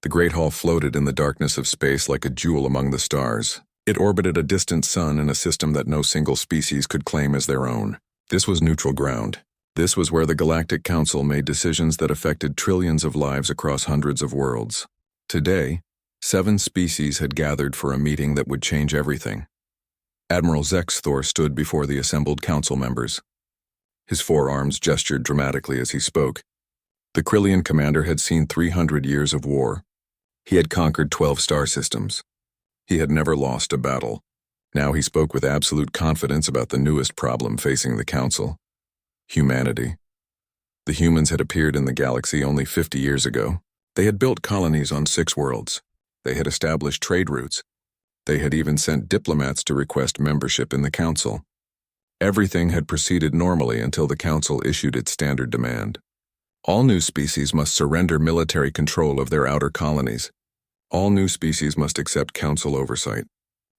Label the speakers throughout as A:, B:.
A: The Great Hall floated in the darkness of space like a jewel among the stars. It orbited a distant sun in a system that no single species could claim as their own. This was neutral ground. This was where the Galactic Council made decisions that affected trillions of lives across hundreds of worlds. Today, 7 species had gathered for a meeting that would change everything. Admiral Zexthor stood before the assembled council members. His forearms gestured dramatically as he spoke. The Krillian commander had seen 300 years of war. He had conquered 12 star systems. He had never lost a battle. Now he spoke with absolute confidence about the newest problem facing the council: humanity. The humans had appeared in the galaxy only 50 years ago. They had built colonies on 6 worlds. They had established trade routes. They had even sent diplomats to request membership in the council. Everything had proceeded normally until the council issued its standard demand. All new species must surrender military control of their outer colonies. All new species must accept council oversight.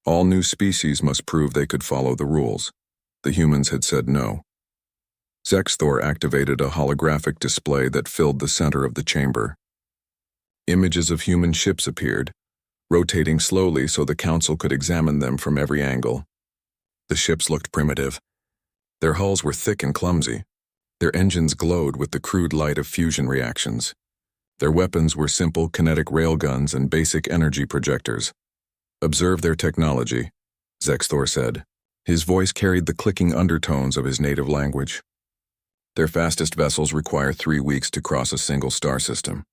A: All new species must prove they could follow the rules. The humans had said no. Zexthor activated a holographic display that filled the center of the chamber. Images of human ships appeared, rotating slowly so the council could examine them from every angle. The ships looked primitive. Their hulls were thick and clumsy. Their engines glowed with the crude light of fusion reactions. Their weapons were simple kinetic railguns and basic energy projectors. "Observe their technology," Zexthor said. His voice carried the clicking undertones of his native language. "Their fastest vessels require 3 weeks to cross a single star system.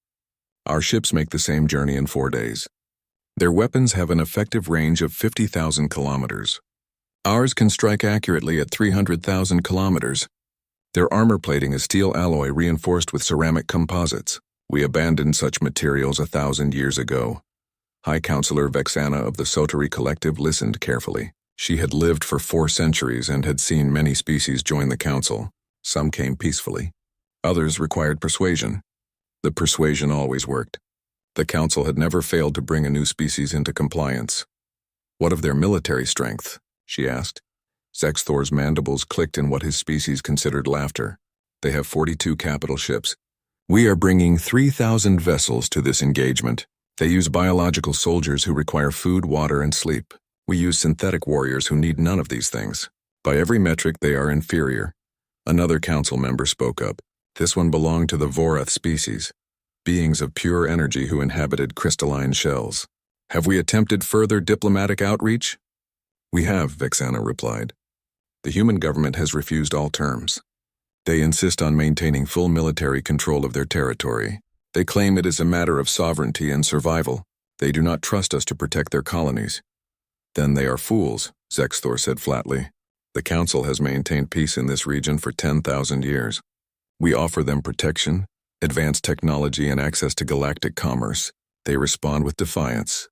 A: Our ships make the same journey in 4 days. Their weapons have an effective range of 50,000 kilometers. Ours can strike accurately at 300,000 kilometers. Their armor plating is steel alloy reinforced with ceramic composites. We abandoned such materials 1,000 years ago." High Counselor Vexana of the Sotori Collective listened carefully. She had lived for 4 centuries and had seen many species join the council. Some came peacefully. Others required persuasion. The persuasion always worked. The council had never failed to bring a new species into compliance. "What of their military strength?" she asked. Zexthor's mandibles clicked in what his species considered laughter. "They have 42 capital ships. We are bringing 3,000 vessels to this engagement. They use biological soldiers who require food, water, and sleep. We use synthetic warriors who need none of these things. By every metric, they are inferior." Another council member spoke up. This one belonged to the Vorath species, beings of pure energy who inhabited crystalline shells. "Have we attempted further diplomatic outreach?" "We have," Vexana replied. "The human government has refused all terms. They insist on maintaining full military control of their territory. They claim it is a matter of sovereignty and survival. They do not trust us to protect their colonies." "Then they are fools," Zexthor said flatly. "The council has maintained peace in this region for 10,000 years. We offer them protection, advanced technology, and access to galactic commerce. They respond with defiance."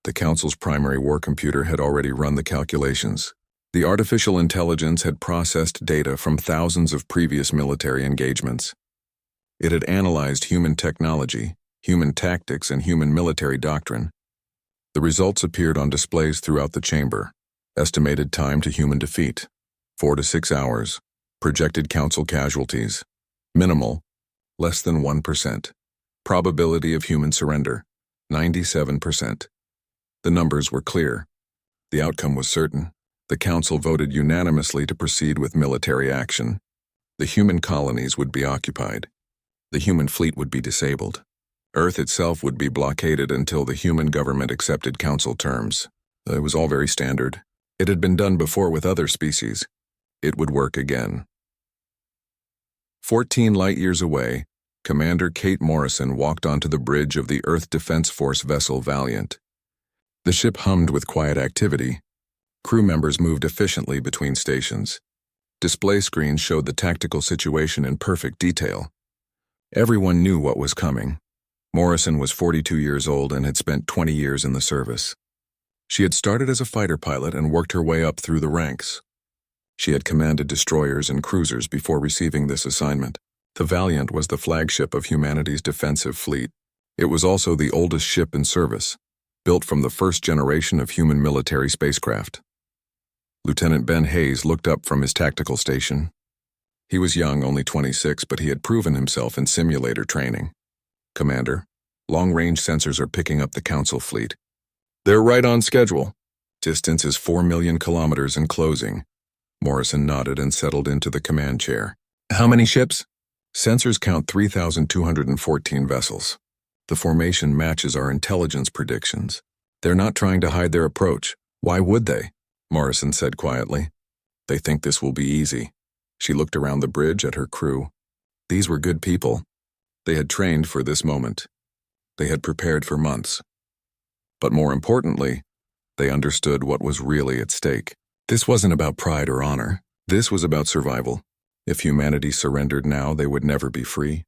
A: The council's primary war computer had already run the calculations. The artificial intelligence had processed data from thousands of previous military engagements. It had analyzed human technology, human tactics, and human military doctrine. The results appeared on displays throughout the chamber. Estimated time to human defeat: 4 to 6 hours. Projected council casualties: minimal, less than 1%. Probability of human surrender: 97%. The numbers were clear. The outcome was certain. The council voted unanimously to proceed with military action. The human colonies would be occupied. The human fleet would be disabled. Earth itself would be blockaded until the human government accepted council terms. It was all very standard. It had been done before with other species. It would work again. 14 light-years away, Commander Kate Morrison walked onto the bridge of the Earth Defense Force vessel Valiant. The ship hummed with quiet activity. Crew members moved efficiently between stations. Display screens showed the tactical situation in perfect detail. Everyone knew what was coming. Morrison was 42 years old and had spent 20 years in the service. She had started as a fighter pilot and worked her way up through the ranks. She had commanded destroyers and cruisers before receiving this assignment. The Valiant was the flagship of humanity's defensive fleet. It was also the oldest ship in service, built from the first generation of human military spacecraft. Lieutenant Ben Hayes looked up from his tactical station. He was young, only 26, but he had proven himself in simulator training. "Commander, Long-range sensors are picking up the Council fleet. They're right on schedule. Distance is 4 million kilometers and closing. Morrison nodded and settled into the command chair. How many ships? Sensors count 3,214 vessels. The formation matches our intelligence predictions. They're not trying to hide their approach. Why would they? Morrison said quietly. They think this will be easy. She looked around the bridge at her crew. These were good people. They had trained for this moment. They had prepared for months. But more importantly, they understood what was really at stake. This wasn't about pride or honor. This was about survival. If humanity surrendered now, they would never be free.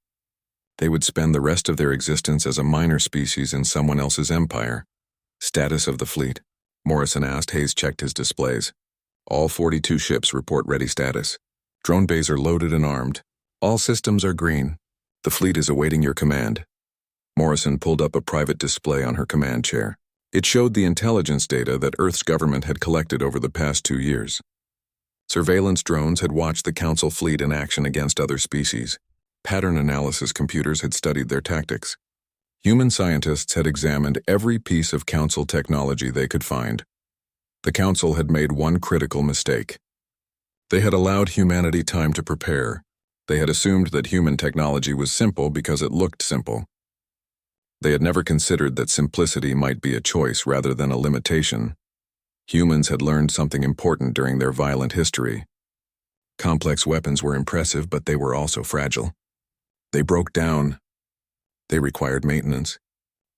A: They would spend the rest of their existence as a minor species in someone else's empire. Status of the fleet? Morrison asked. Hayes checked his displays. All 42 ships report ready status. Drone bays are loaded and armed. All systems are green. The fleet is awaiting your command. Morrison pulled up a private display on her command chair. It showed the intelligence data that Earth's government had collected over the past 2 years. Surveillance drones had watched the Council fleet in action against other species. Pattern analysis computers had studied their tactics. Human scientists had examined every piece of Council technology they could find. The Council had made one critical mistake. They had allowed humanity time to prepare. They had assumed that human technology was simple because it looked simple. They had never considered that simplicity might be a choice rather than a limitation. Humans had learned something important during their violent history. Complex weapons were impressive, but they were also fragile. They broke down. They required maintenance.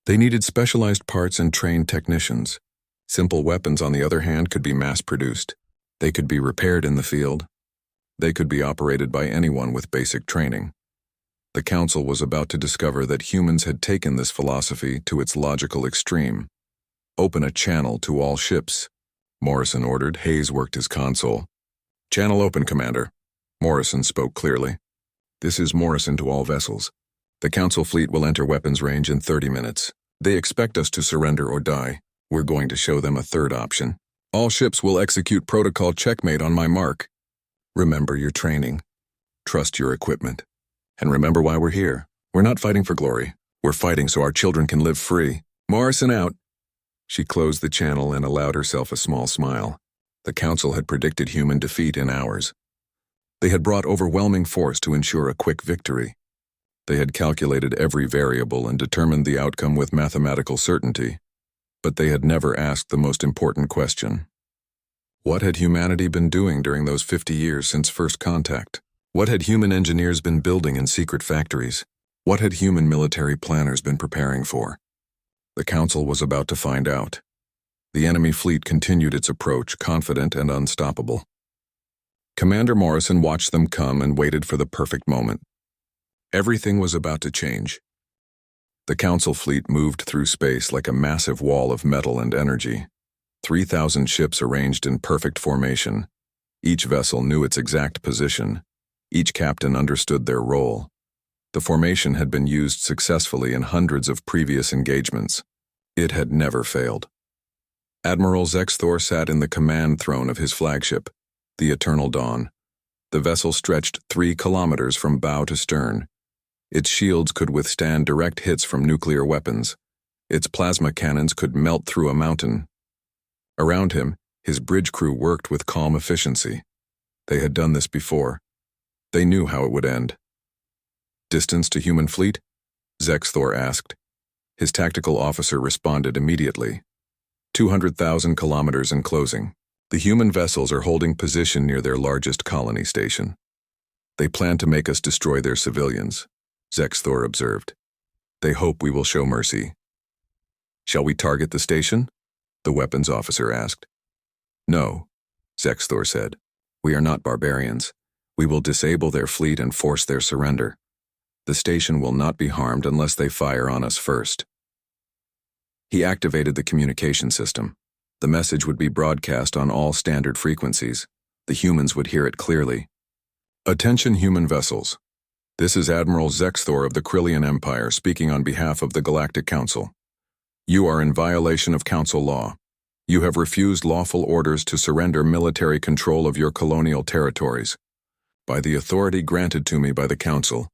A: They needed specialized parts and trained technicians. Simple weapons, on the other hand, could be mass-produced. They could be repaired in the field. They could be operated by anyone with basic training. The Council was about to discover that humans had taken this philosophy to its logical extreme. Open a channel to all ships, Morrison ordered. Hayes worked his console. Channel open, Commander. Morrison spoke clearly. This is Morrison to all vessels. The Council fleet will enter weapons range in 30 minutes. They expect us to surrender or die. We're going to show them a third option. All ships will execute protocol checkmate on my mark. Remember your training. Trust your equipment. And remember why we're here. We're not fighting for glory. We're fighting so our children can live free. Morrison out. She closed the channel and allowed herself a small smile. The Council had predicted human defeat in hours. They had brought overwhelming force to ensure a quick victory. They had calculated every variable and determined the outcome with mathematical certainty. But they had never asked the most important question. What had humanity been doing during those 50 years since first contact? What had human engineers been building in secret factories? What had human military planners been preparing for? The Council was about to find out. The enemy fleet continued its approach, confident and unstoppable. Commander Morrison watched them come and waited for the perfect moment. Everything was about to change. The Council fleet moved through space like a massive wall of metal and energy. 3,000 ships arranged in perfect formation. Each vessel knew its exact position. Each captain understood their role. The formation had been used successfully in hundreds of previous engagements. It had never failed. Admiral Zexthor sat in the command throne of his flagship, the Eternal Dawn. The vessel stretched 3 kilometers from bow to stern. Its shields could withstand direct hits from nuclear weapons. Its plasma cannons could melt through a mountain. Around him, his bridge crew worked with calm efficiency. They had done this before. They knew how it would end. Distance to human fleet? Zexthor asked. His tactical officer responded immediately. 200,000 kilometers in closing. The human vessels are holding position near their largest colony station. They plan to make us destroy their civilians, Zexthor observed. They hope we will show mercy. Shall we target the station? The weapons officer asked. No, Zexthor said. We are not barbarians. We will disable their fleet and force their surrender. The station will not be harmed unless they fire on us first. He activated the communication system. The message would be broadcast on all standard frequencies. The humans would hear it clearly. Attention human vessels. This is Admiral Zexthor of the Krillian Empire speaking on behalf of the Galactic Council. You are in violation of Council law. You have refused lawful orders to surrender military control of your colonial territories. By the authority granted to me by the Council,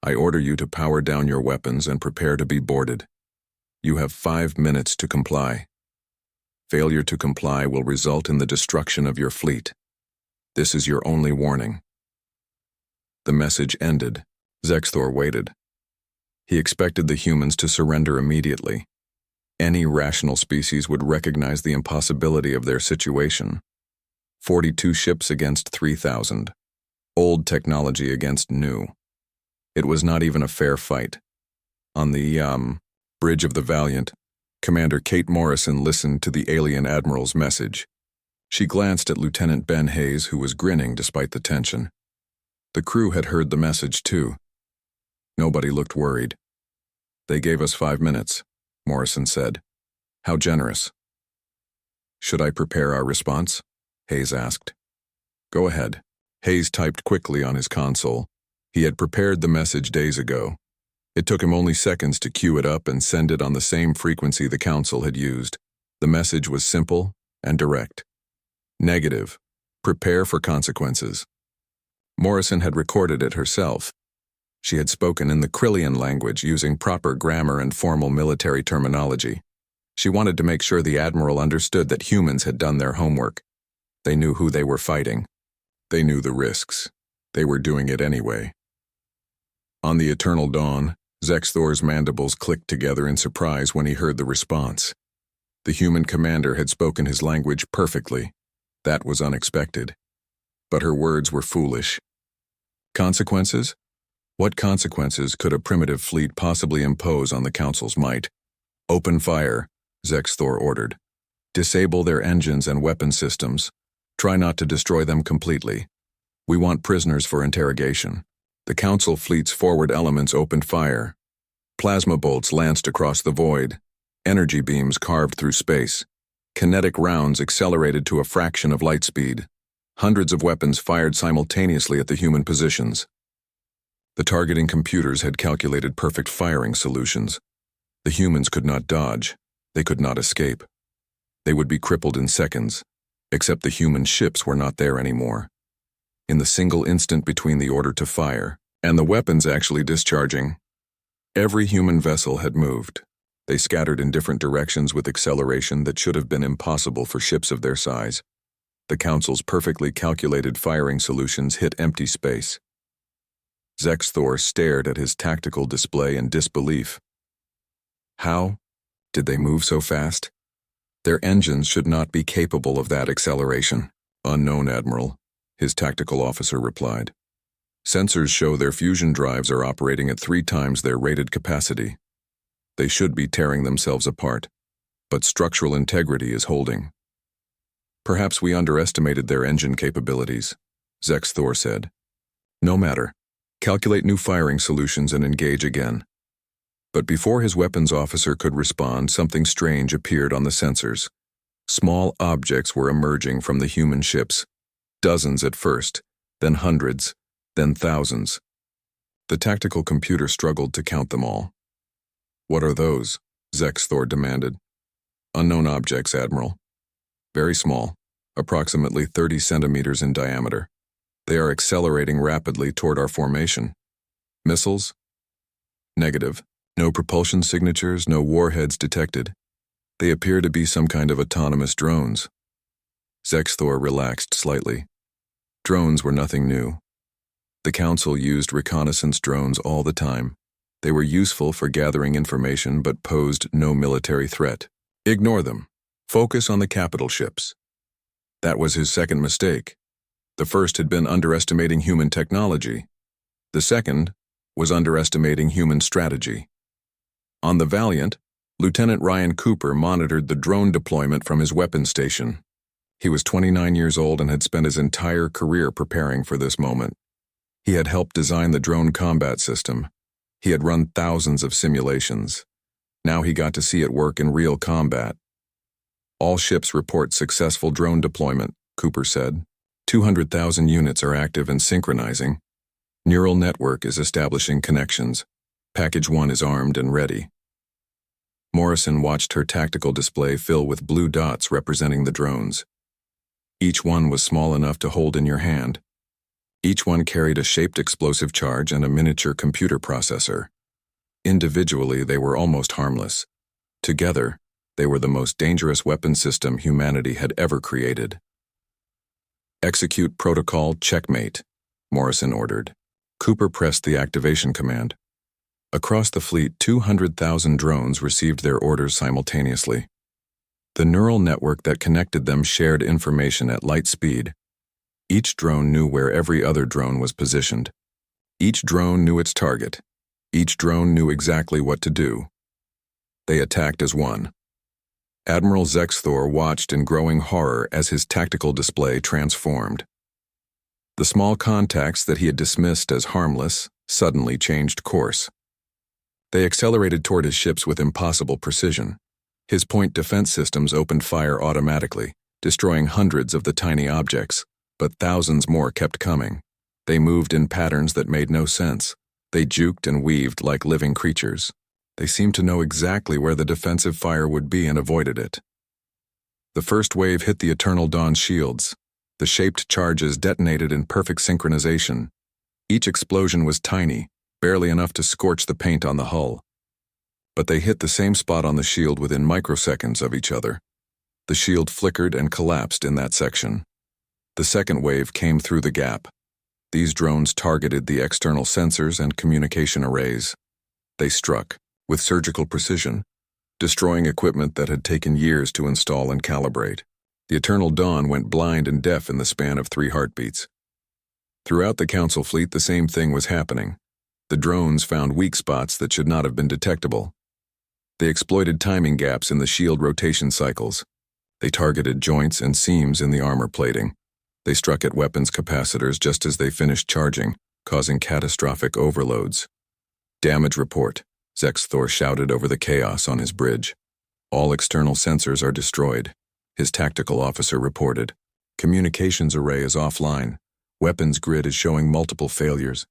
A: I order you to power down your weapons and prepare to be boarded. You have 5 minutes to comply. Failure to comply will result in the destruction of your fleet. This is your only warning." The message ended. Zexthor waited. He expected the humans to surrender immediately. Any rational species would recognize the impossibility of their situation. 42 ships against 3,000. Old technology against new. It was not even a fair fight. On the, bridge of the Valiant, Commander Kate Morrison listened to the alien admiral's message. She glanced at Lieutenant Ben Hayes, who was grinning despite the tension. The crew had heard the message too. Nobody looked worried. "They gave us 5 minutes," Morrison said. "How generous." "Should I prepare our response?" Hayes asked. "Go ahead." Hayes typed quickly on his console. He had prepared the message days ago. It took him only seconds to queue it up and send it on the same frequency the Council had used. The message was simple and direct. Negative. Prepare for consequences. Morrison had recorded it herself. She had spoken in the Krillian language using proper grammar and formal military terminology. She wanted to make sure the Admiral understood that humans had done their homework. They knew who they were fighting. They knew the risks. They were doing it anyway. On the Eternal Dawn, Zexthor's mandibles clicked together in surprise when he heard the response. The human commander had spoken his language perfectly. That was unexpected. But her words were foolish. Consequences? What consequences could a primitive fleet possibly impose on the Council's might? "Open fire," Zexthor ordered. "Disable their engines and weapon systems. Try not to destroy them completely. We want prisoners for interrogation." The Council fleet's forward elements opened fire. Plasma bolts lanced across the void. Energy beams carved through space. Kinetic rounds accelerated to a fraction of light speed. Hundreds of weapons fired simultaneously at the human positions. The targeting computers had calculated perfect firing solutions. The humans could not dodge. They could not escape. They would be crippled in seconds, except the human ships were not there anymore. In the single instant between the order to fire and the weapons actually discharging, every human vessel had moved. They scattered in different directions with acceleration that should have been impossible for ships of their size. The Council's perfectly calculated firing solutions hit empty space. Zexthor stared at his tactical display in disbelief. How did they move so fast? Their engines should not be capable of that acceleration. "Unknown, Admiral," his tactical officer replied. "Sensors show their fusion drives are operating at 3 times their rated capacity. They should be tearing themselves apart, but structural integrity is holding." "Perhaps we underestimated their engine capabilities," Zexthor said. "No matter. Calculate new firing solutions and engage again." But before his weapons officer could respond, something strange appeared on the sensors. Small objects were emerging from the human ships. Dozens at first, then hundreds, then thousands. The tactical computer struggled to count them all. "What are those?" Zexthor demanded. "Unknown objects, Admiral. Very small, approximately 30 centimeters in diameter. They are accelerating rapidly toward our formation." "Missiles?" "Negative. No propulsion signatures, no warheads detected. They appear to be some kind of autonomous drones." Zexthor relaxed slightly. Drones were nothing new. The Council used reconnaissance drones all the time. They were useful for gathering information but posed no military threat. Ignore them. Focus on the capital ships. That was his second mistake. The first had been underestimating human technology. The second was underestimating human strategy. On the Valiant, Lieutenant Ryan Cooper monitored the drone deployment from his weapons station. He was 29 years old and had spent his entire career preparing for this moment. He had helped design the drone combat system. He had run thousands of simulations. Now he got to see it work in real combat. "All ships report successful drone deployment," Cooper said. 200,000 units are active and synchronizing. Neural network is establishing connections. Package 1 is armed and ready. Morrison watched her tactical display fill with blue dots representing the drones. Each one was small enough to hold in your hand. Each one carried a shaped explosive charge and a miniature computer processor. Individually, they were almost harmless. Together, they were the most dangerous weapon system humanity had ever created. Execute protocol checkmate, Morrison ordered. Cooper pressed the activation command. Across the fleet, 200,000 drones received their orders simultaneously. The neural network that connected them shared information at light speed. Each drone knew where every other drone was positioned. Each drone knew its target. Each drone knew exactly what to do. They attacked as one. Admiral Zexthor watched in growing horror as his tactical display transformed. The small contacts that he had dismissed as harmless suddenly changed course. They accelerated toward his ships with impossible precision. His point defense systems opened fire automatically, destroying hundreds of the tiny objects, but thousands more kept coming. They moved in patterns that made no sense. They juked and weaved like living creatures. They seemed to know exactly where the defensive fire would be and avoided it. The first wave hit the Eternal Dawn's shields. The shaped charges detonated in perfect synchronization. Each explosion was tiny, barely enough to scorch the paint on the hull. But they hit the same spot on the shield within microseconds of each other. The shield flickered and collapsed in that section. The second wave came through the gap. These drones targeted the external sensors and communication arrays. They struck, with surgical precision, destroying equipment that had taken years to install and calibrate. The Eternal Dawn went blind and deaf in the span of 3 heartbeats. Throughout the Council fleet, the same thing was happening. The drones found weak spots that should not have been detectable. They exploited timing gaps in the shield rotation cycles. They targeted joints and seams in the armor plating. They struck at weapons capacitors just as they finished charging, causing catastrophic overloads. Damage report, Zexthor shouted over the chaos on his bridge. All external sensors are destroyed, his tactical officer reported. Communications array is offline. Weapons grid is showing multiple failures.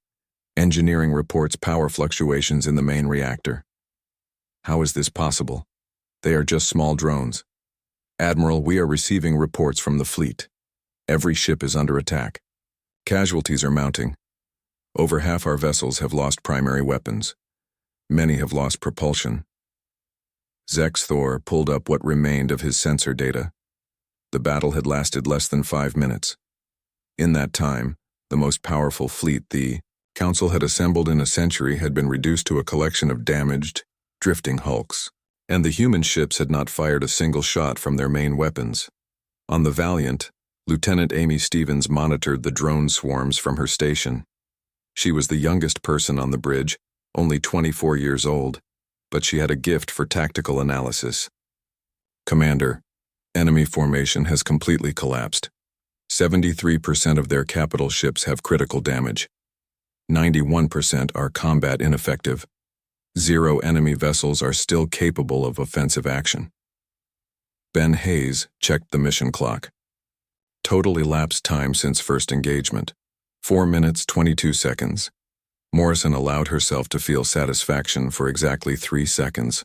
A: Engineering reports power fluctuations in the main reactor. How is this possible? They are just small drones. Admiral, we are receiving reports from the fleet. Every ship is under attack. Casualties are mounting. Over half our vessels have lost primary weapons. Many have lost propulsion. Zexthor pulled up what remained of his sensor data. The battle had lasted less than 5 minutes. In that time, the most powerful fleet the Council had assembled in a century had been reduced to a collection of damaged, drifting hulks, and the human ships had not fired a single shot from their main weapons. On the Valiant, Lieutenant Amy Stevens monitored the drone swarms from her station. She was the youngest person on the bridge, only 24 years old, but she had a gift for tactical analysis. Commander, enemy formation has completely collapsed. 73% of their capital ships have critical damage. 91% are combat ineffective. 0 enemy vessels are still capable of offensive action. Ben Hayes checked the mission clock. Total elapsed time since first engagement, 4 minutes 22 seconds. Morrison allowed herself to feel satisfaction for exactly 3 seconds.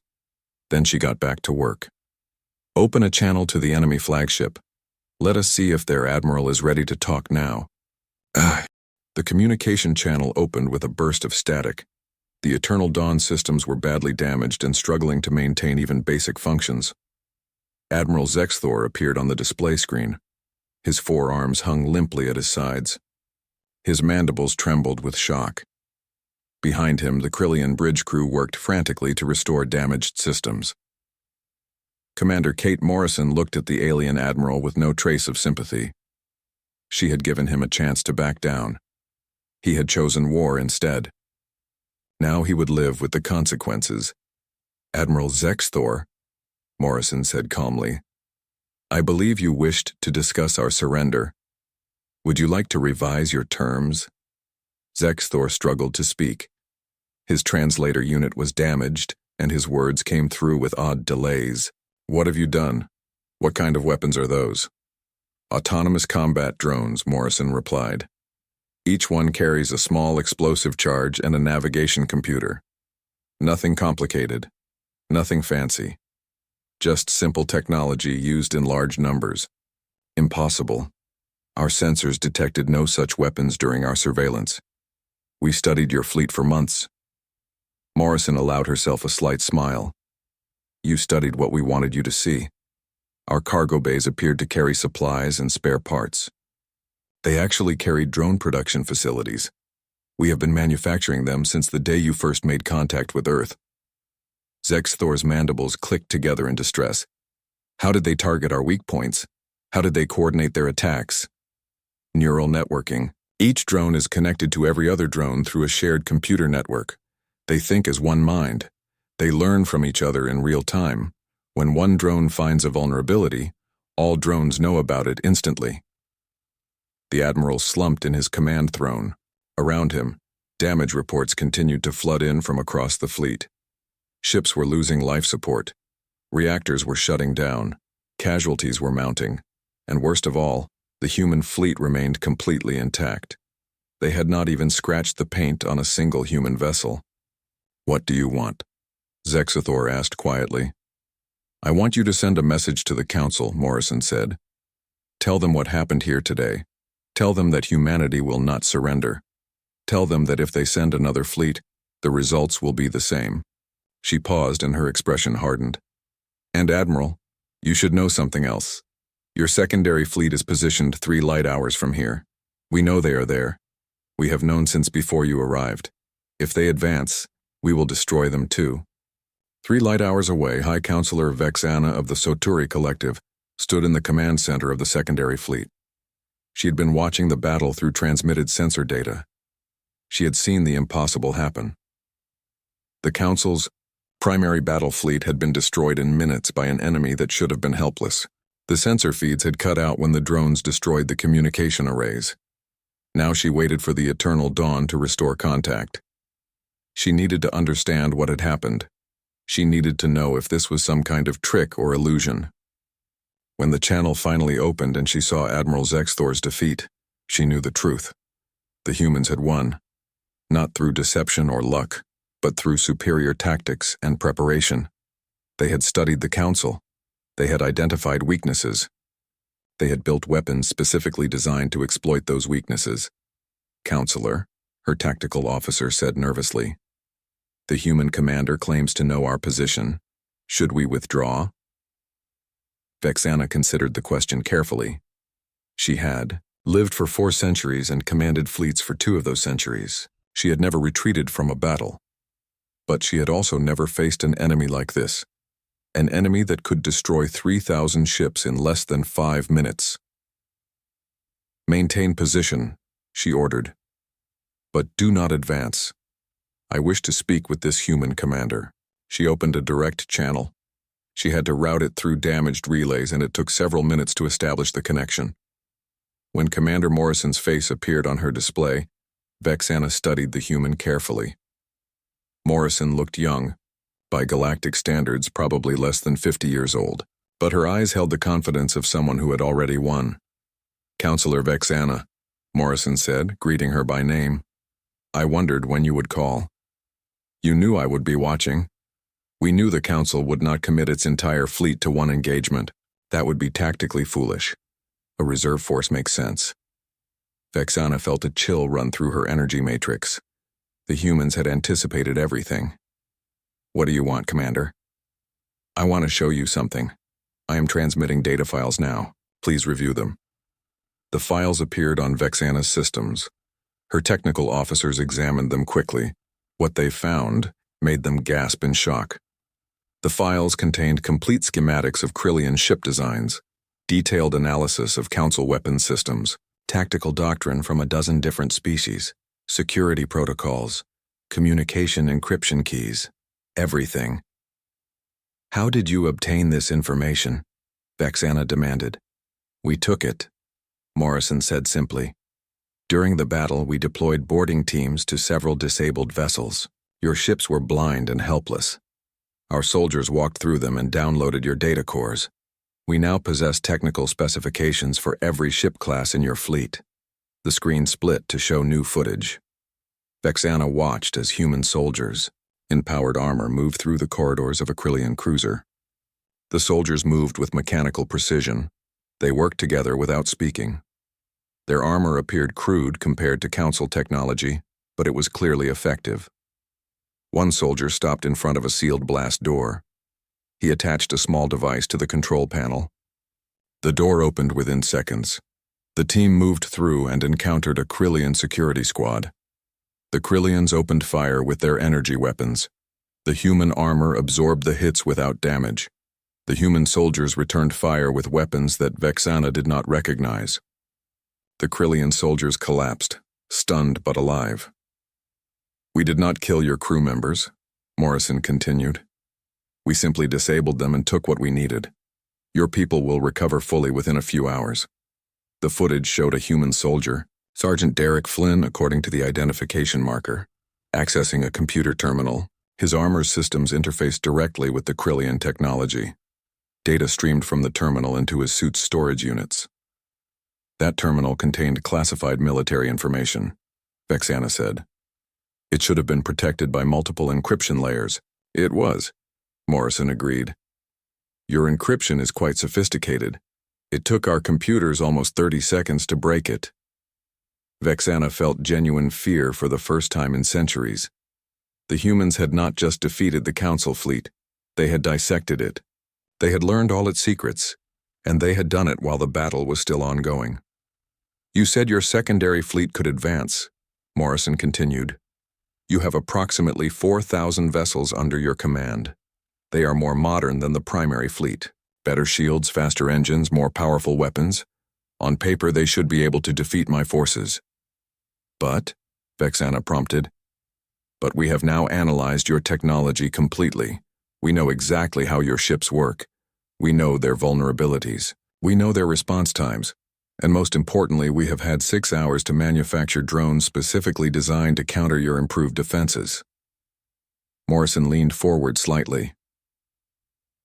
A: Then she got back to work. Open a channel to the enemy flagship. Let us see if their admiral is ready to talk now. The communication channel opened with a burst of static. The Eternal Dawn systems were badly damaged and struggling to maintain even basic functions. Admiral Zexthor appeared on the display screen. His forearms hung limply at his sides. His mandibles trembled with shock. Behind him, the Krillian bridge crew worked frantically to restore damaged systems. Commander Kate Morrison looked at the alien admiral with no trace of sympathy. She had given him a chance to back down. He had chosen war instead. Now he would live with the consequences. Admiral Zexthor, Morrison said calmly, I believe you wished to discuss our surrender. Would you like to revise your terms? Zexthor struggled to speak. His translator unit was damaged, and his words came through with odd delays. What have you done? What kind of weapons are those? Autonomous combat drones, Morrison replied. Each one carries a small explosive charge and a navigation computer. Nothing complicated. Nothing fancy. Just simple technology used in large numbers. Impossible. Our sensors detected no such weapons during our surveillance. We studied your fleet for months. Morrison allowed herself a slight smile. You studied what we wanted you to see. Our cargo bays appeared to carry supplies and spare parts. They actually carried drone production facilities. We have been manufacturing them since the day you first made contact with Earth. Zexthor's mandibles clicked together in distress. How did they target our weak points? How did they coordinate their attacks? Neural networking. Each drone is connected to every other drone through a shared computer network. They think as one mind. They learn from each other in real time. When one drone finds a vulnerability, all drones know about it instantly. The Admiral slumped in his command throne. Around him, damage reports continued to flood in from across the fleet. Ships were losing life support. Reactors were shutting down. Casualties were mounting. And worst of all, the human fleet remained completely intact. They had not even scratched the paint on a single human vessel. "What do you want?" Zexthor asked quietly. "I want you to send a message to the Council," Morrison said. "Tell them what happened here today. Tell them that humanity will not surrender. Tell them that if they send another fleet, the results will be the same." She paused and her expression hardened. "And Admiral, you should know something else. Your secondary fleet is positioned 3 light hours from here. We know they are there. We have known since before you arrived. If they advance, we will destroy them too." 3 light hours away, High Counselor Vexana of the Soturi Collective stood in the command center of the secondary fleet. She had been watching the battle through transmitted sensor data. She had seen the impossible happen. The Council's primary battle fleet had been destroyed in minutes by an enemy that should have been helpless. The sensor feeds had cut out when the drones destroyed the communication arrays. Now she waited for the eternal dawn to restore contact. She needed to understand what had happened. She needed to know if this was some kind of trick or illusion. When the channel finally opened and she saw Admiral Zexthor's defeat, she knew the truth. The humans had won, not through deception or luck, but through superior tactics and preparation. They had studied the Council. They had identified weaknesses. They had built weapons specifically designed to exploit those weaknesses. "Counselor," her tactical officer said nervously. "The human commander claims to know our position. Should we withdraw?" Vexana considered the question carefully. She had lived for 4 centuries and commanded fleets for 2 of those centuries. She had never retreated from a battle. But she had also never faced an enemy like this. An enemy that could destroy 3,000 ships in less than 5 minutes. "Maintain position," she ordered. "But do not advance. I wish to speak with this human commander." She opened a direct channel. She had to route it through damaged relays, and it took several minutes to establish the connection. When Commander Morrison's face appeared on her display, Vexana studied the human carefully. Morrison looked young, by galactic standards probably less than 50 years old, but her eyes held the confidence of someone who had already won. "Counselor Vexana," Morrison said, greeting her by name. "I wondered when you would call. You knew I would be watching. We knew the Council would not commit its entire fleet to one engagement. That would be tactically foolish. A reserve force makes sense." Vexana felt a chill run through her energy matrix. The humans had anticipated everything. "What do you want, Commander?" "I want to show you something. I am transmitting data files now. Please review them." The files appeared on Vexana's systems. Her technical officers examined them quickly. What they found made them gasp in shock. The files contained complete schematics of Krillian ship designs, detailed analysis of Council weapons systems, tactical doctrine from a dozen different species, security protocols, communication encryption keys, everything. "How did you obtain this information?" Vexana demanded. "We took it," Morrison said simply. "During the battle, we deployed boarding teams to several disabled vessels. Your ships were blind and helpless. Our soldiers walked through them and downloaded your data cores. We now possess technical specifications for every ship class in your fleet." The screen split to show new footage. Vexana watched as human soldiers in powered armor moved through the corridors of a Krillian cruiser. The soldiers moved with mechanical precision. They worked together without speaking. Their armor appeared crude compared to Council technology, but it was clearly effective. One soldier stopped in front of a sealed blast door. He attached a small device to the control panel. The door opened within seconds. The team moved through and encountered a Krillian security squad. The Krillians opened fire with their energy weapons. The human armor absorbed the hits without damage. The human soldiers returned fire with weapons that Vexana did not recognize. The Krillian soldiers collapsed, stunned but alive. "We did not kill your crew members," Morrison continued. "We simply disabled them and took what we needed. Your people will recover fully within a few hours." The footage showed a human soldier, Sergeant Derek Flynn according to the identification marker, accessing a computer terminal. His armor's systems interfaced directly with the Krillian technology. Data streamed from the terminal into his suit's storage units. That terminal contained classified military information, Vexana said. "It should have been protected by multiple encryption layers." "It was," Morrison agreed. "Your encryption is quite sophisticated. It took our computers almost 30 seconds to break it." Vexana felt genuine fear for the first time in centuries. The humans had not just defeated the Council fleet, they had dissected it. They had learned all its secrets, and they had done it while the battle was still ongoing. "You said your secondary fleet could advance," Morrison continued. "You have approximately 4,000 vessels under your command. They are more modern than the primary fleet. Better shields, faster engines, more powerful weapons. On paper, they should be able to defeat my forces." "But," Vexana prompted, "but we have now analyzed your technology completely. We know exactly how your ships work. We know their vulnerabilities. We know their response times. And most importantly, we have had 6 hours to manufacture drones specifically designed to counter your improved defenses." Morrison leaned forward slightly.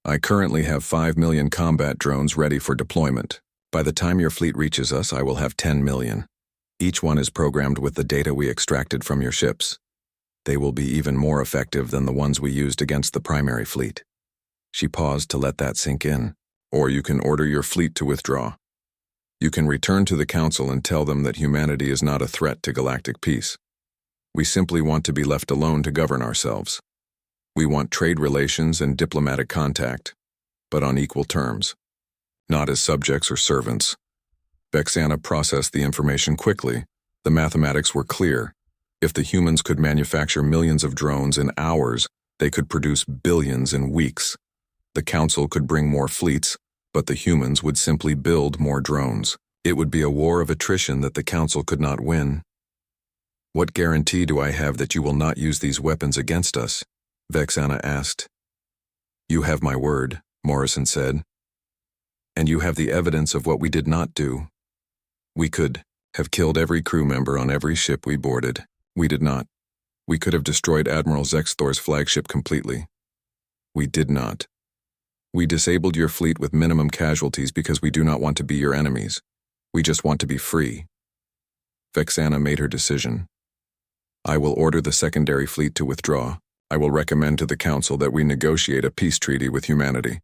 A: "I currently have 5 million combat drones ready for deployment. By the time your fleet reaches us, I will have 10 million. Each one is programmed with the data we extracted from your ships. They will be even more effective than the ones we used against the primary fleet." She paused to let that sink in. "Or you can order your fleet to withdraw. You can return to the Council and tell them that humanity is not a threat to galactic peace. We simply want to be left alone to govern ourselves. We want trade relations and diplomatic contact, but on equal terms, not as subjects or servants." Vexana processed the information quickly. The mathematics were clear. If the humans could manufacture millions of drones in hours, they could produce billions in weeks. The Council could bring more fleets, but the humans would simply build more drones. It would be a war of attrition that the Council could not win. "What guarantee do I have that you will not use these weapons against us?" Vexana asked. "You have my word," Morrison said. "And you have the evidence of what we did not do. We could have killed every crew member on every ship we boarded. We did not. We could have destroyed Admiral Zexthor's flagship completely. We did not. We disabled your fleet with minimum casualties because we do not want to be your enemies. We just want to be free." Vexana made her decision. "I will order the secondary fleet to withdraw. I will recommend to the Council that we negotiate a peace treaty with humanity.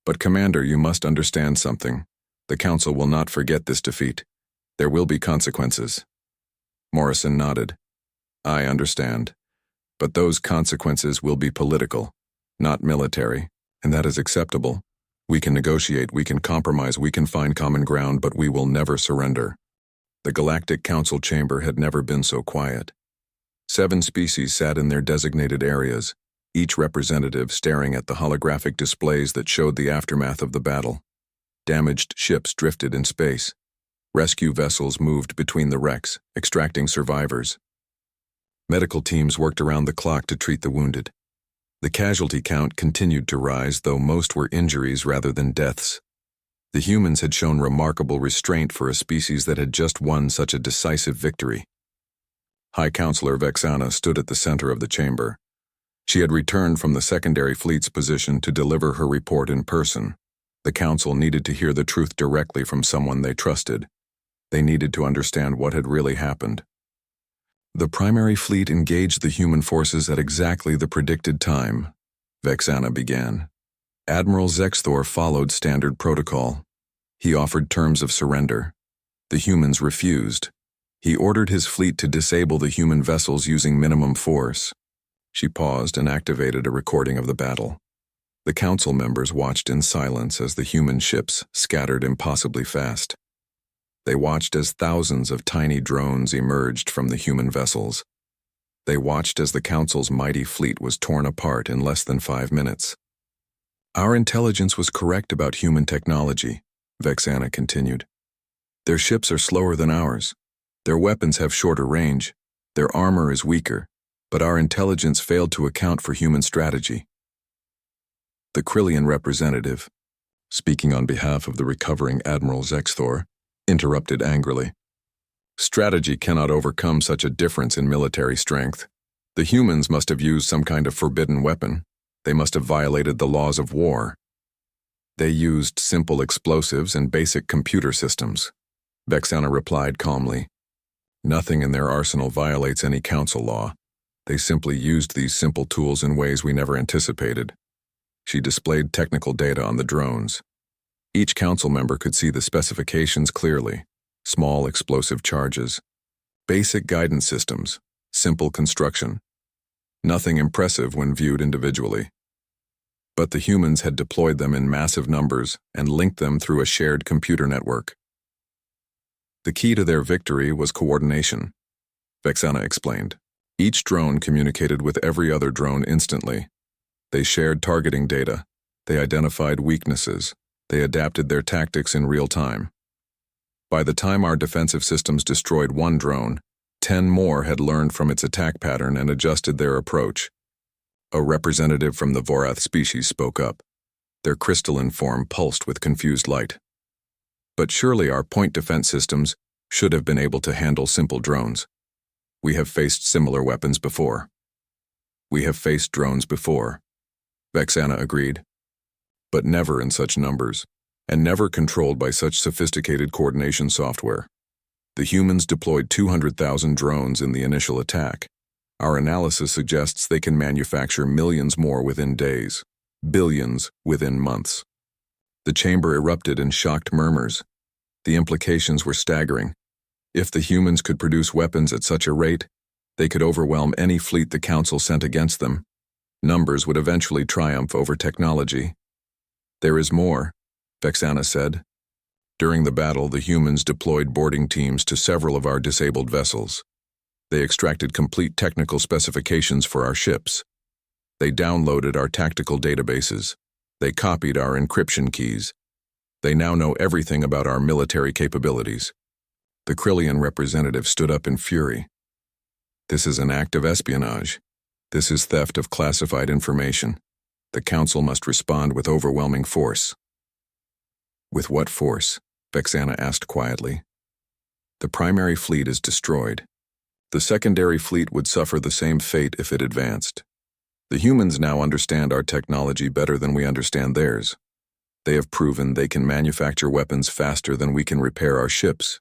A: But Commander, you must understand something. The Council will not forget this defeat. There will be consequences." Morrison nodded. "I understand. But those consequences will be political, not military, and that is acceptable. We can negotiate, we can compromise, we can find common ground, but we will never surrender." The Galactic Council chamber had never been so quiet. 7 species sat in their designated areas, each representative staring at the holographic displays that showed the aftermath of the battle. Damaged ships drifted in space. Rescue vessels moved between the wrecks, extracting survivors. Medical teams worked around the clock to treat the wounded. The casualty count continued to rise, though most were injuries rather than deaths. The humans had shown remarkable restraint for a species that had just won such a decisive victory. High Counselor Vexana stood at the center of the chamber. She had returned from the secondary fleet's position to deliver her report in person. The Council needed to hear the truth directly from someone they trusted. They needed to understand what had really happened. "The primary fleet engaged the human forces at exactly the predicted time," Vexana began. "Admiral Zexthor followed standard protocol. He offered terms of surrender. The humans refused. He ordered his fleet to disable the human vessels using minimum force." She paused and activated a recording of the battle. The council members watched in silence as the human ships scattered impossibly fast. They watched as thousands of tiny drones emerged from the human vessels. They watched as the council's mighty fleet was torn apart in less than 5 minutes. Our intelligence was correct about human technology, Vexana continued. Their ships are slower than ours. Their weapons have shorter range. Their armor is weaker, but our intelligence failed to account for human strategy. The Krillian representative, speaking on behalf of the recovering Admiral Zexthor, interrupted angrily. Strategy cannot overcome such a difference in military strength. The humans must have used some kind of forbidden weapon. They must have violated the laws of war. They used simple explosives and basic computer systems, Vexana replied calmly. Nothing in their arsenal violates any council law. They simply used these simple tools in ways we never anticipated. She displayed technical data on the drones. Each council member could see the specifications clearly. Small explosive charges, basic guidance systems, simple construction. Nothing impressive when viewed individually. But the humans had deployed them in massive numbers and linked them through a shared computer network. The key to their victory was coordination, Vexana explained. Each drone communicated with every other drone instantly. They shared targeting data. They identified weaknesses. They adapted their tactics in real time. By the time our defensive systems destroyed one drone, 10 more had learned from its attack pattern and adjusted their approach. A representative from the Vorath species spoke up. Their crystalline form pulsed with confused light. But surely our point defense systems should have been able to handle simple drones. We have faced similar weapons before. We have faced drones before, Vexana agreed. But never in such numbers, and never controlled by such sophisticated coordination software. The humans deployed 200,000 drones in the initial attack. Our analysis suggests they can manufacture millions more within days, billions within months. The chamber erupted in shocked murmurs. The implications were staggering. If the humans could produce weapons at such a rate, they could overwhelm any fleet the Council sent against them. Numbers would eventually triumph over technology. There is more, Vexana said. During the battle, the humans deployed boarding teams to several of our disabled vessels. They extracted complete technical specifications for our ships. They downloaded our tactical databases. They copied our encryption keys. They now know everything about our military capabilities. The Krillian representative stood up in fury. This is an act of espionage. This is theft of classified information. The Council must respond with overwhelming force. With what force? Vexana asked quietly. The primary fleet is destroyed. The secondary fleet would suffer the same fate if it advanced. The humans now understand our technology better than we understand theirs. They have proven they can manufacture weapons faster than we can repair our ships.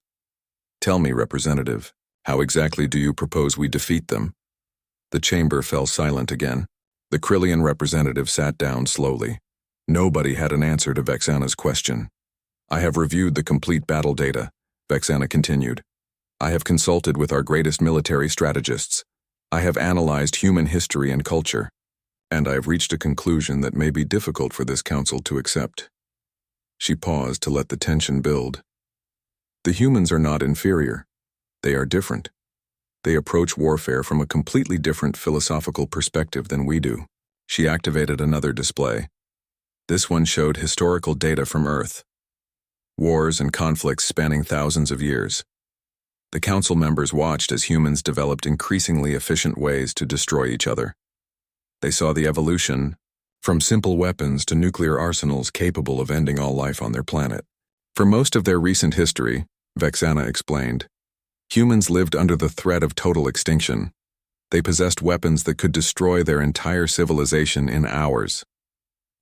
A: Tell me, Representative, how exactly do you propose we defeat them? The chamber fell silent again. The Krillian representative sat down slowly. Nobody had an answer to Vexana's question. I have reviewed the complete battle data, Vexana continued. I have consulted with our greatest military strategists. I have analyzed human history and culture. And I have reached a conclusion that may be difficult for this council to accept. She paused to let the tension build. The humans are not inferior. They are different. They approach warfare from a completely different philosophical perspective than we do. She activated another display. This one showed historical data from Earth. Wars and conflicts spanning thousands of years. The council members watched as humans developed increasingly efficient ways to destroy each other. They saw the evolution from simple weapons to nuclear arsenals capable of ending all life on their planet. For most of their recent history, Vexana explained, humans lived under the threat of total extinction. They possessed weapons that could destroy their entire civilization in hours.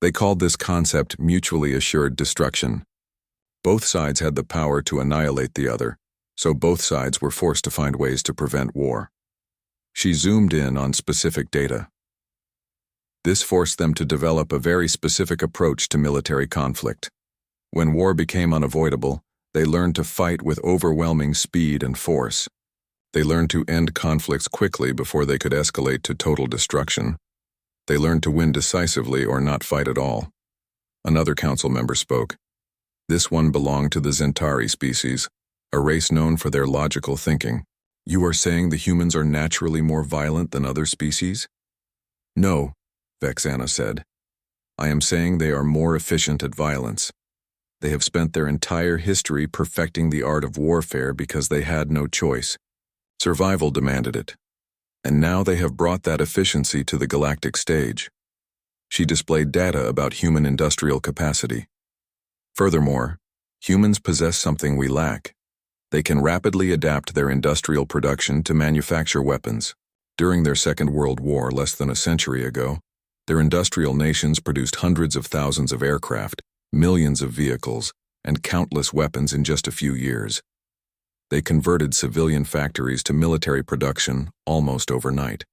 A: They called this concept mutually assured destruction. Both sides had the power to annihilate the other, so both sides were forced to find ways to prevent war. She zoomed in on specific data. This forced them to develop a very specific approach to military conflict. When war became unavoidable, they learned to fight with overwhelming speed and force. They learned to end conflicts quickly before they could escalate to total destruction. They learned to win decisively or not fight at all. Another council member spoke. This one belonged to the Zentari species, a race known for their logical thinking. You are saying the humans are naturally more violent than other species? No, Vexana said. I am saying they are more efficient at violence. They have spent their entire history perfecting the art of warfare because they had no choice. Survival demanded it. And now they have brought that efficiency to the galactic stage. She displayed data about human industrial capacity. Furthermore, humans possess something we lack. They can rapidly adapt their industrial production to manufacture weapons. During their Second World War less than a century ago, their industrial nations produced hundreds of thousands of aircraft, millions of vehicles, and countless weapons in just a few years. They converted civilian factories to military production almost overnight.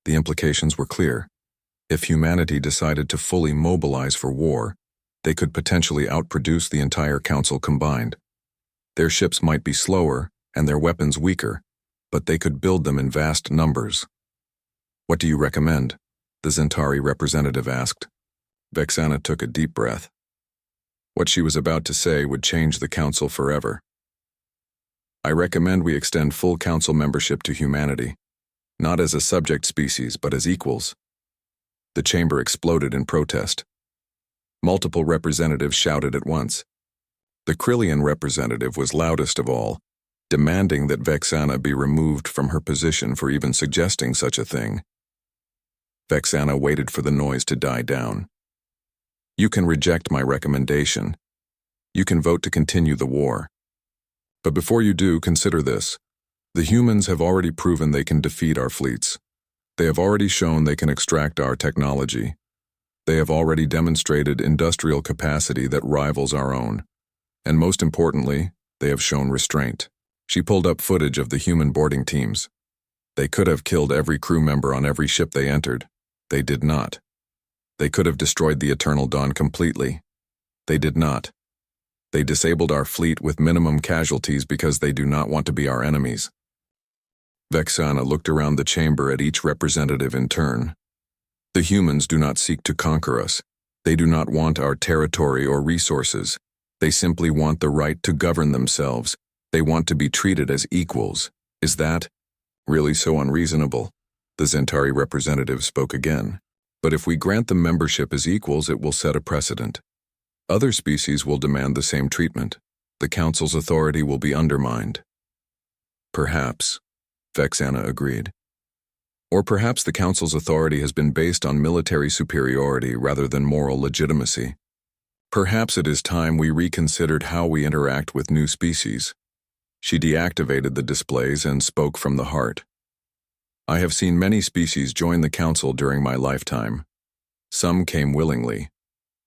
A: The implications were clear. If humanity decided to fully mobilize for war, they could potentially outproduce the entire council combined. Their ships might be slower and their weapons weaker, but they could build them in vast numbers. What do you recommend? The Zentari representative asked. Vexana took a deep breath. What she was about to say would change the council forever. I recommend we extend full council membership to humanity, not as a subject species, but as equals. The chamber exploded in protest. Multiple representatives shouted at once. The Krillian representative was loudest of all, demanding that Vexana be removed from her position for even suggesting such a thing. Vexana waited for the noise to die down. You can reject my recommendation. You can vote to continue the war. But before you do, consider this. The humans have already proven they can defeat our fleets. They have already shown they can extract our technology. They have already demonstrated industrial capacity that rivals our own. And most importantly, they have shown restraint. She pulled up footage of the human boarding teams. They could have killed every crew member on every ship they entered. They did not. They could have destroyed the Eternal Dawn completely. They did not. They disabled our fleet with minimum casualties because they do not want to be our enemies. Vexana looked around the chamber at each representative in turn. The humans do not seek to conquer us. They do not want our territory or resources. They simply want the right to govern themselves. They want to be treated as equals. Is that really so unreasonable? The Zentari representative spoke again. But if we grant them membership as equals, it will set a precedent. Other species will demand the same treatment. The Council's authority will be undermined. Perhaps, Vexana agreed. Or perhaps the Council's authority has been based on military superiority rather than moral legitimacy. Perhaps it is time we reconsidered how we interact with new species. She deactivated the displays and spoke from the heart. I have seen many species join the Council during my lifetime. Some came willingly.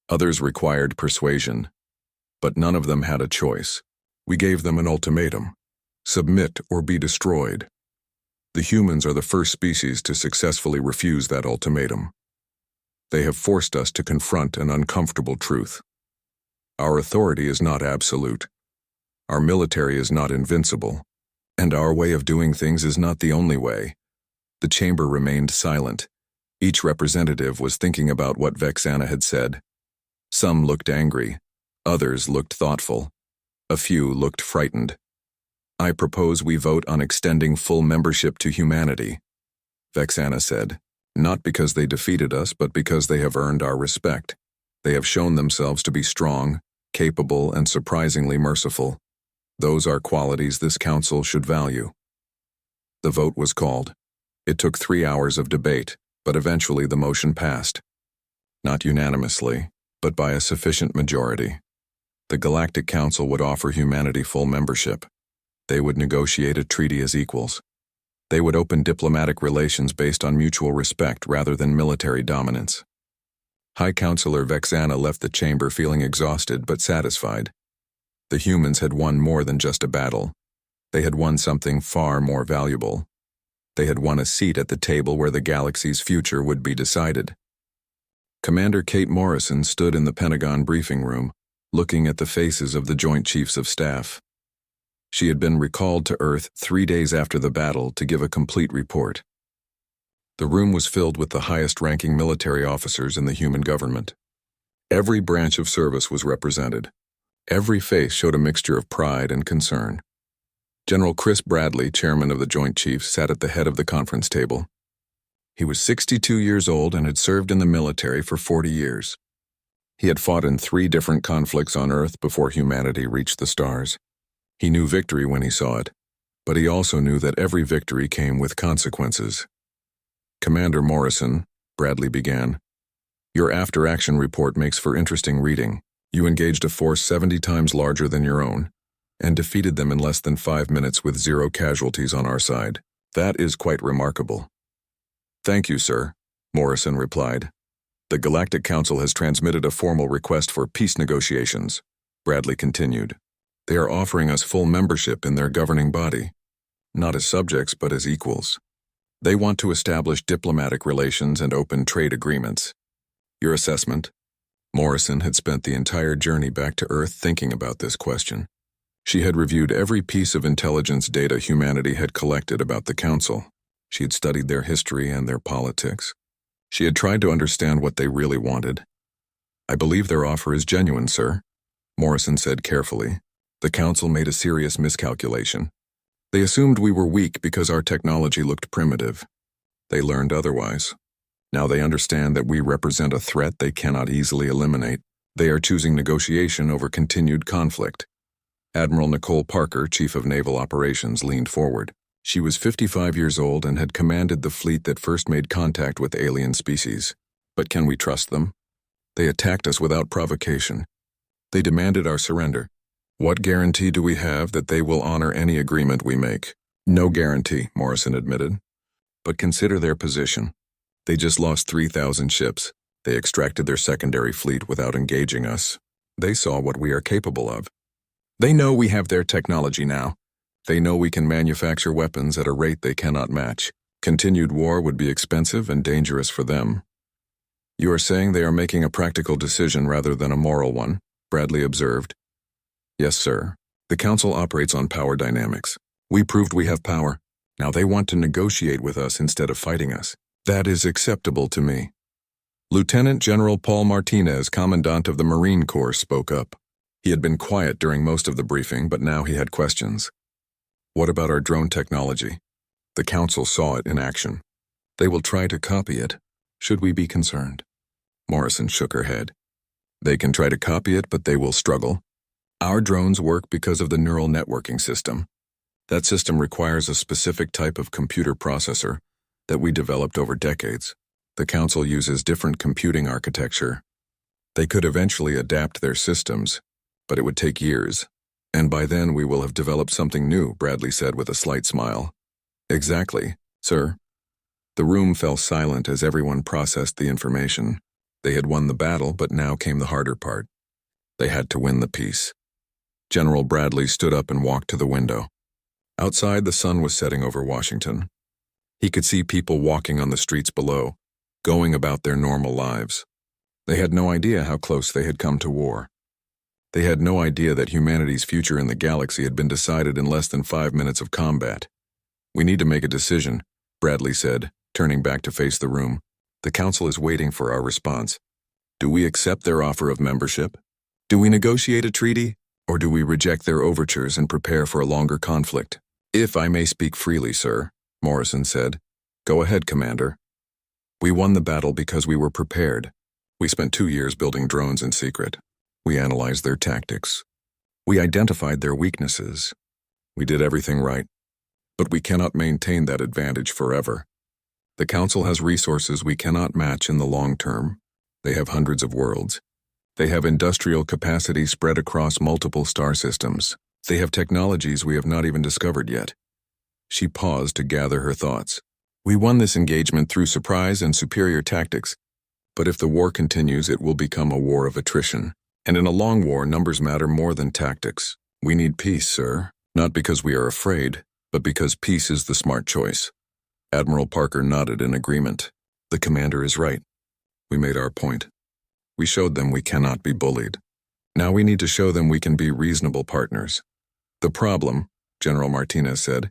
A: Others required persuasion. But none of them had a choice. We gave them an ultimatum. Submit or be destroyed. The humans are the first species to successfully refuse that ultimatum. They have forced us to confront an uncomfortable truth. Our authority is not absolute. Our military is not invincible. And our way of doing things is not the only way. The chamber remained silent. Each representative was thinking about what Vexana had said. Some looked angry. Others looked thoughtful. A few looked frightened. I propose we vote on extending full membership to humanity, Vexana said, not because they defeated us, but because they have earned our respect. They have shown themselves to be strong, capable, and surprisingly merciful. Those are qualities this council should value. The vote was called. It took 3 hours of debate, but eventually the motion passed. Not unanimously, but by a sufficient majority. The Galactic Council would offer humanity full membership. They would negotiate a treaty as equals. They would open diplomatic relations based on mutual respect rather than military dominance. High Counselor Vexana left the chamber feeling exhausted but satisfied. The humans had won more than just a battle. They had won something far more valuable. They had won a seat at the table where the galaxy's future would be decided. Commander Kate Morrison stood in the Pentagon briefing room, looking at the faces of the Joint Chiefs of Staff. She had been recalled to Earth 3 days after the battle to give a complete report. The room was filled with the highest-ranking military officers in the human government. Every branch of service was represented. Every face showed a mixture of pride and concern. General Chris Bradley, chairman of the Joint Chiefs, sat at the head of the conference table. He was 62 years old and had served in the military for 40 years. He had fought in 3 different conflicts on Earth before humanity reached the stars. He knew victory when he saw it, but he also knew that every victory came with consequences. Commander Morrison, Bradley began, your after-action report makes for interesting reading. You engaged a force 70 times larger than your own, and defeated them in less than 5 minutes with 0 casualties on our side. That is quite remarkable. Thank you, sir, Morrison replied. The Galactic Council has transmitted a formal request for peace negotiations, Bradley continued. They are offering us full membership in their governing body, not as subjects but as equals. They want to establish diplomatic relations and open trade agreements. Your assessment? Morrison had spent the entire journey back to Earth thinking about this question. She had reviewed every piece of intelligence data humanity had collected about the Council. She had studied their history and their politics. She had tried to understand what they really wanted. I believe their offer is genuine, sir, Morrison said carefully. The Council made a serious miscalculation. They assumed we were weak because our technology looked primitive. They learned otherwise. Now they understand that we represent a threat they cannot easily eliminate. They are choosing negotiation over continued conflict. Admiral Nicole Parker, Chief of Naval Operations, leaned forward. She was 55 years old and had commanded the fleet that first made contact with alien species. But can we trust them? They attacked us without provocation. They demanded our surrender. What guarantee do we have that they will honor any agreement we make? No guarantee, Morrison admitted. But consider their position. They just lost 3,000 ships. They extracted their secondary fleet without engaging us. They saw what we are capable of. They know we have their technology now. They know we can manufacture weapons at a rate they cannot match. Continued war would be expensive and dangerous for them. You are saying they are making a practical decision rather than a moral one, Bradley observed. Yes, sir. The Council operates on power dynamics. We proved we have power. Now they want to negotiate with us instead of fighting us. That is acceptable to me. Lieutenant General Paul Martinez, Commandant of the Marine Corps, spoke up. He had been quiet during most of the briefing, but now he had questions. What about our drone technology? The Council saw it in action. They will try to copy it. Should we be concerned? Morrison shook her head. They can try to copy it, but they will struggle. Our drones work because of the neural networking system. That system requires a specific type of computer processor that we developed over decades. The Council uses different computing architecture. They could eventually adapt their systems, but it would take years. And by then we will have developed something new, Bradley said with a slight smile. Exactly, sir. The room fell silent as everyone processed the information. They had won the battle, but now came the harder part. They had to win the peace. General Bradley stood up and walked to the window. Outside, the sun was setting over Washington. He could see people walking on the streets below, going about their normal lives. They had no idea how close they had come to war. They had no idea that humanity's future in the galaxy had been decided in less than 5 minutes of combat. We need to make a decision, Bradley said, turning back to face the room. The Council is waiting for our response. Do we accept their offer of membership? Do we negotiate a treaty? Or do we reject their overtures and prepare for a longer conflict? If I may speak freely, sir, Morrison said. Go ahead, Commander. We won the battle because we were prepared. We spent 2 years building drones in secret. We analyzed their tactics. We identified their weaknesses. We did everything right. But we cannot maintain that advantage forever. The Council has resources we cannot match in the long term. They have hundreds of worlds. They have industrial capacity spread across multiple star systems. They have technologies we have not even discovered yet. She paused to gather her thoughts. We won this engagement through surprise and superior tactics. But if the war continues, it will become a war of attrition. And in a long war, numbers matter more than tactics. We need peace, sir. Not because we are afraid, but because peace is the smart choice. Admiral Parker nodded in agreement. The commander is right. We made our point. We showed them we cannot be bullied. Now we need to show them we can be reasonable partners. The problem, General Martinez said,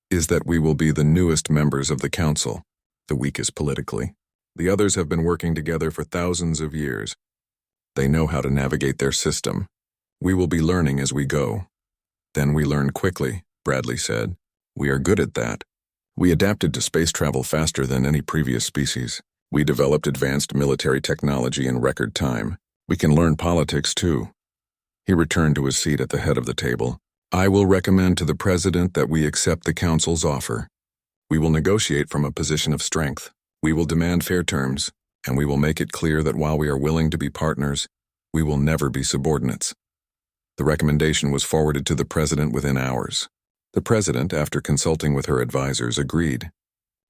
A: is that we will be the newest members of the Council. the weakest politically. The others have been working together for thousands of years. They know how to navigate their system. We will be learning as we go. Then we learn quickly, Bradley said. We are good at that. We adapted to space travel faster than any previous species. We developed advanced military technology in record time. We can learn politics too. He returned to his seat at the head of the table. I will recommend to the President that we accept the Council's offer. We will negotiate from a position of strength. We will demand fair terms, and we will make it clear that while we are willing to be partners, we will never be subordinates. The recommendation was forwarded to the President within hours. The President, after consulting with her advisors, agreed.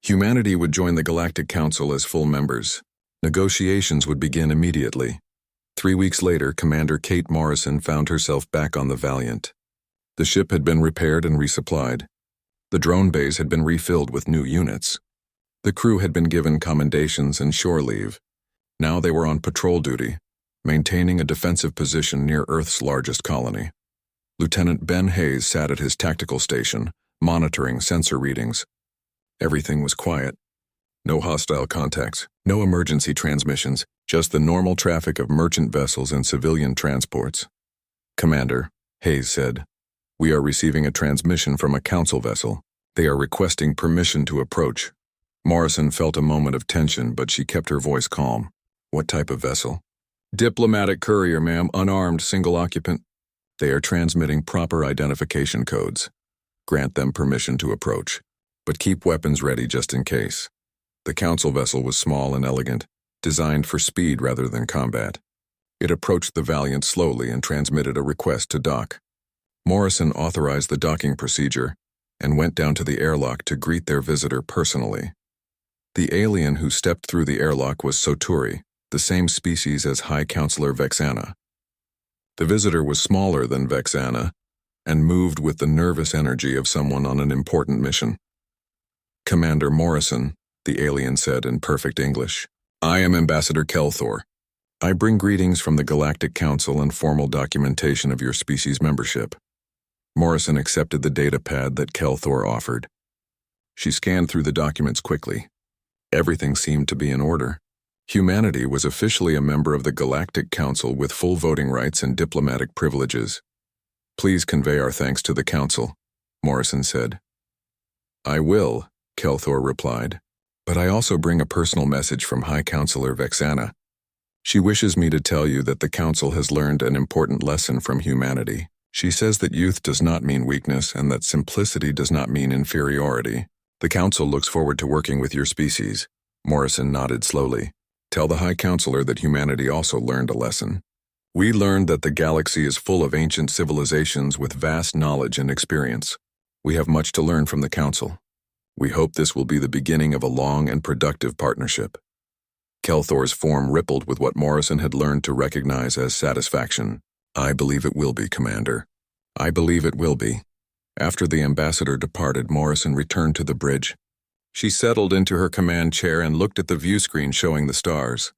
A: Humanity would join the Galactic Council as full members. Negotiations would begin immediately. 3 weeks later, Commander Kate Morrison found herself back on the Valiant. The ship had been repaired and resupplied. The drone bays had been refilled with new units. The crew had been given commendations and shore leave. Now they were on patrol duty, maintaining a defensive position near Earth's largest colony. Lieutenant Ben Hayes sat at his tactical station, monitoring sensor readings. Everything was quiet. No hostile contacts, no emergency transmissions, just the normal traffic of merchant vessels and civilian transports. Commander, Hayes said, we are receiving a transmission from a council vessel. They are requesting permission to approach. Morrison felt a moment of tension, but she kept her voice calm. What type of vessel? Diplomatic courier, ma'am, unarmed, single occupant. They are transmitting proper identification codes. Grant them permission to approach, but keep weapons ready just in case. The council vessel was small and elegant, designed for speed rather than combat. It approached the Valiant slowly and transmitted a request to dock. Morrison authorized the docking procedure and went down to the airlock to greet their visitor personally. The alien who stepped through the airlock was Soturi, the same species as High Counselor Vexana. The visitor was smaller than Vexana and moved with the nervous energy of someone on an important mission. Commander Morrison, the alien said in perfect English, I am Ambassador Kelthor. I bring greetings from the Galactic Council and formal documentation of your species membership. Morrison accepted the data pad that Kelthor offered. She scanned through the documents quickly. Everything seemed to be in order. Humanity was officially a member of the Galactic Council with full voting rights and diplomatic privileges. Please convey our thanks to the Council, Morrison said. I will, Kelthor replied, but I also bring a personal message from High Counselor Vexana. She wishes me to tell you that the Council has learned an important lesson from humanity. She says that youth does not mean weakness and that simplicity does not mean inferiority. The Council looks forward to working with your species. Morrison nodded slowly. Tell the High Counselor that humanity also learned a lesson. We learned that the galaxy is full of ancient civilizations with vast knowledge and experience. We have much to learn from the Council. We hope this will be the beginning of a long and productive partnership. Kelthor's form rippled with what Morrison had learned to recognize as satisfaction. I believe it will be, Commander. I believe it will be. After the ambassador departed, Morrison returned to the bridge. She settled into her command chair and looked at the view screen showing the stars.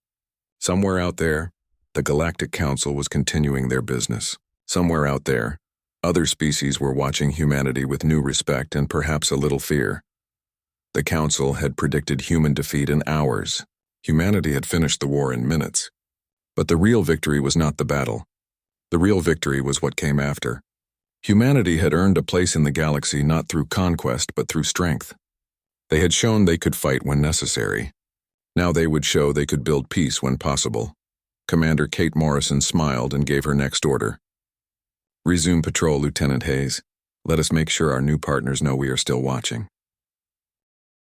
A: Somewhere out there, the Galactic Council was continuing their business. Somewhere out there, other species were watching humanity with new respect and perhaps a little fear. The Council had predicted human defeat in hours. Humanity had finished the war in minutes. But the real victory was not the battle. The real victory was what came after. Humanity had earned a place in the galaxy not through conquest but through strength. They had shown they could fight when necessary. Now they would show they could build peace when possible. Commander Kate Morrison smiled and gave her next order. Resume patrol, Lieutenant Hayes. Let us make sure our new partners know we are still watching.